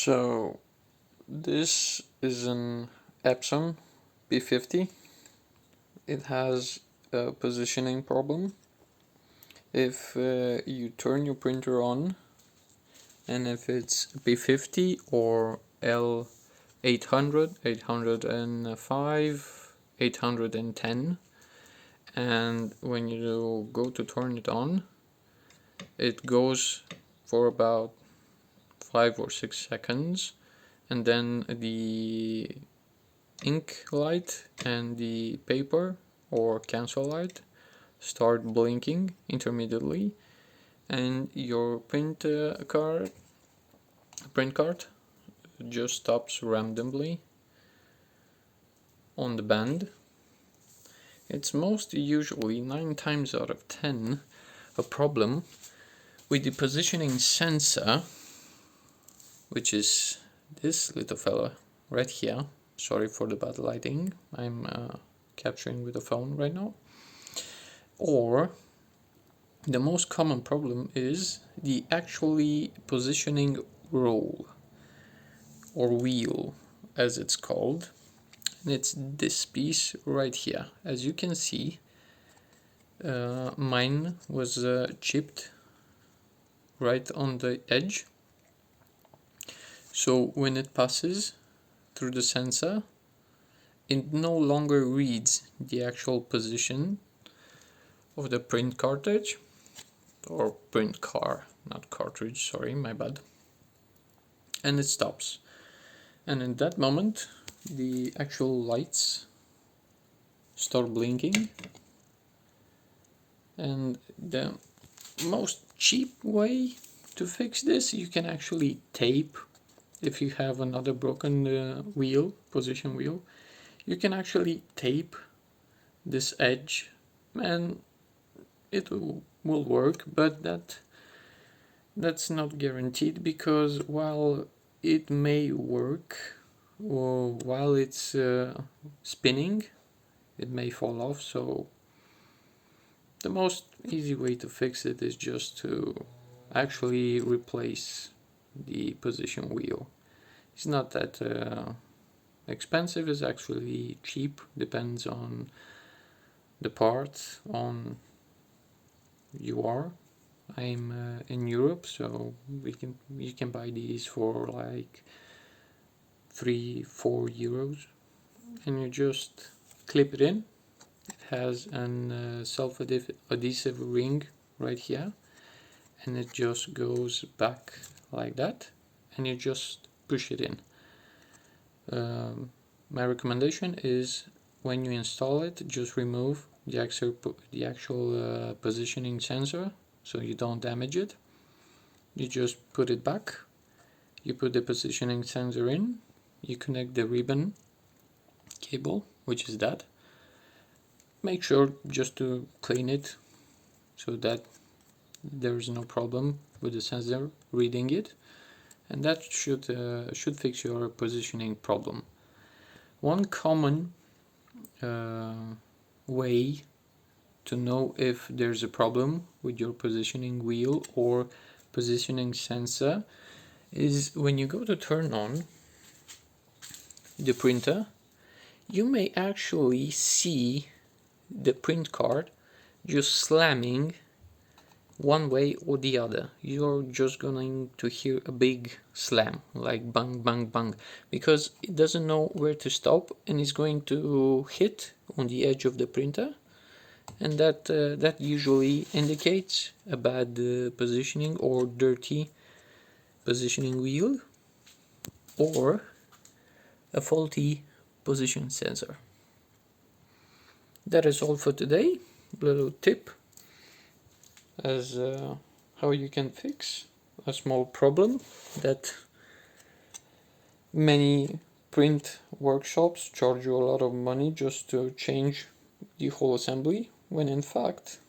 So this is an Epson P50. It has a positioning problem. If you turn your printer on, and if it's P50 or L800, 805, 810, and when you go to turn it on, it goes for about 5 or 6 seconds, and then the ink light and the paper or cancel light start blinking intermittently, and your print card just stops randomly on the band. It's most usually 9 times out of 10 a problem with the positioning sensor, which is this little fella right here. Sorry for the bad lighting, I'm capturing with the phone right now. Or the most common problem is the actually positioning roll or wheel, as it's called, and it's this piece right here. As you can see, mine was chipped right on the edge, so when it passes through the sensor, it no longer reads the actual position of the print cartridge, or print car, not cartridge, sorry, my bad, and it stops. And in that moment, the actual lights start blinking, and the most cheap way to fix this, you can actually tape. If you have another broken wheel, position wheel, you can actually tape this edge, and it will work, but that's not guaranteed, because while it may work, or while it's spinning, it may fall off. So the most easy way to fix it is just to actually replace the position wheel. It's not that expensive, it's actually cheap, depends on the part on you are. I'm in Europe, so you can buy these for like 3-4 euros, and you just clip it in. It has an self-adhesive ring right here, and it just goes back like that, and you just push it in. My recommendation is, when you install it, just remove the actual positioning sensor, so you don't damage it. You just put it back, you put the positioning sensor in, you connect the ribbon cable, which is that. Make sure just to clean it so that there is no problem with the sensor reading it, and that should fix your positioning problem. One common way to know if there's a problem with your positioning wheel or positioning sensor is, when you go to turn on the printer, you may actually see the print card just slamming one way or the other. You're just going to hear a big slam, like bang bang bang, because it doesn't know where to stop, and it's going to hit on the edge of the printer, and that usually indicates a bad positioning or dirty positioning wheel, or a faulty position sensor. That is all for today. Little tip as how you can fix a small problem that many print workshops charge you a lot of money just to change the whole assembly, when in fact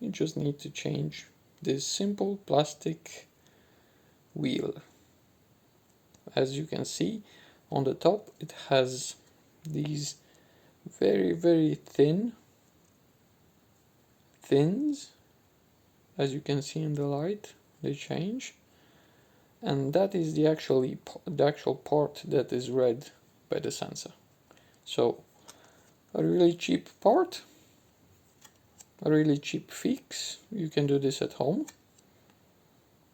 you just need to change this simple plastic wheel. As you can see on the top, it has these very thin fins. As you can see in the light, they change, and that is the actual part that is read by the sensor. So a really cheap part, a really cheap fix. You can do this at home.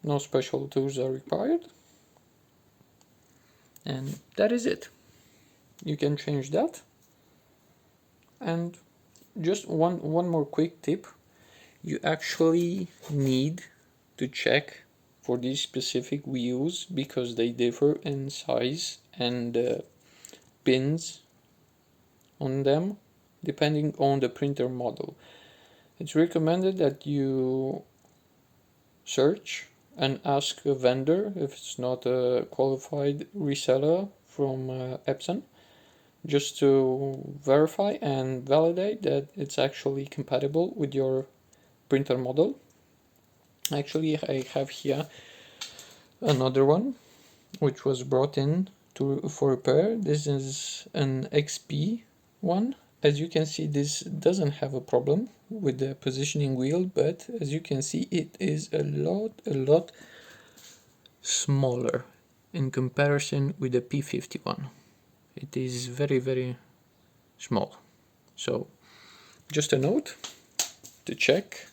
No special tools are required. And that is it. You can change that. And just one more quick tip. You actually need to check for these specific wheels because they differ in size and pins on them depending on the printer model. It's recommended that you search and ask a vendor if it's not a qualified reseller from Epson, just to verify and validate that it's actually compatible with your printer model. Actually, I have here another one which was brought in for repair. This is an XP one. As you can see, this doesn't have a problem with the positioning wheel, but as you can see, it is a lot smaller in comparison with the P50 one. It is very small. So just a note to check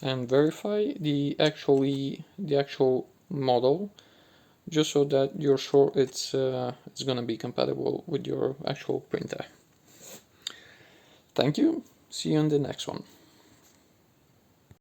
and verify the actual model, just so that you're sure it's gonna be compatible with your actual printer. Thank you. See you in the next one.